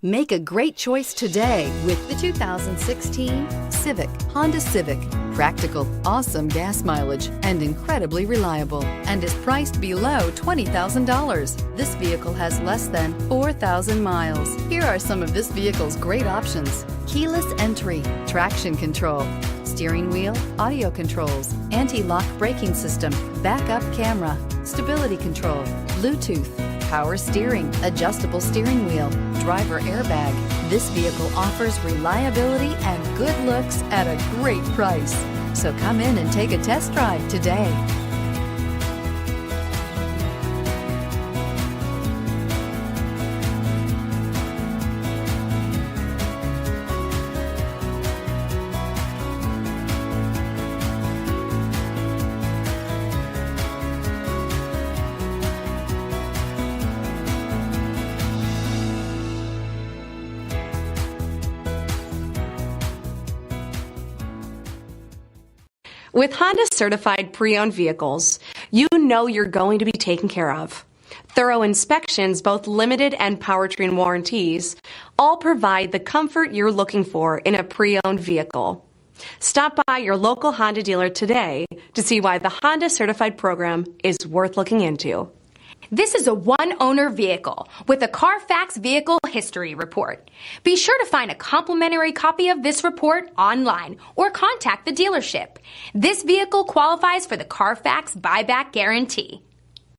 Make a great choice today with the 2016 Civic, Honda Civic. Practical, awesome gas mileage, and incredibly reliable, and is priced below $20,000. This vehicle has less than 4,000 miles. Here are some of this vehicle's great options: keyless entry, traction control, steering wheel audio controls, anti-lock braking system, backup camera, stability control, Bluetooth, power steering, adjustable steering wheel, driver airbag. This vehicle offers reliability and good looks at a great price. So come in and take a test drive today. With Honda certified pre-owned vehicles, you know you're going to be taken care of. Thorough inspections, both limited and powertrain warranties, all provide the comfort you're looking for in a pre-owned vehicle. Stop by your local Honda dealer today to see why the Honda certified program is worth looking into. This is a one-owner vehicle with a Carfax Vehicle History Report. Be sure to find a complimentary copy of this report online or contact the dealership. This vehicle qualifies for the Carfax Buyback Guarantee.